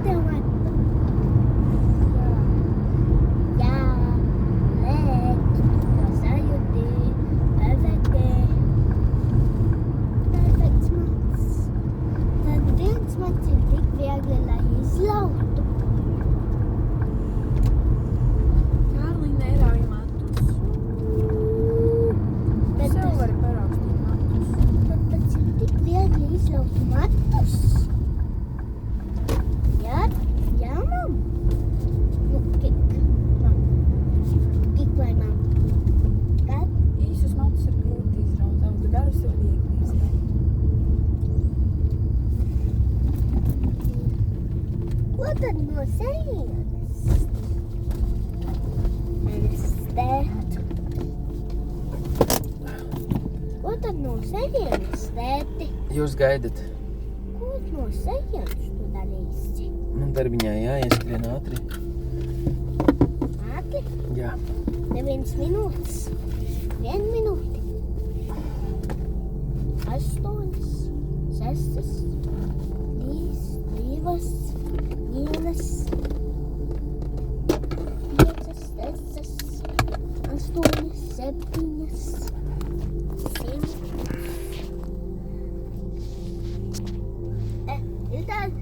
tev matu. Jā, lēk, to sajūti, perfekti. Perfekts mats. Tad viens mats ir tik viegli, lai izlautu. Kārli nerauj matus. Bet Sev tas, vari parakstīt matus. bet tas ir tik viegli izlautu matus. Jā, mam. Nu, kik vai mam. Kad? Īsus matus ir grūti izraut, garus ir viegli izraut. Ko tad no serienes? Stēt. Ko tad no serienes stēti? Jūs gaidat? Ko no serienes tu darīsi? Man darbiņā jāieskrien ātri. Ātri? Jā. Neviens minūtes. 1 minūte. 8, 6, 3, 2, 1, 5, 6, 8, 7, 6,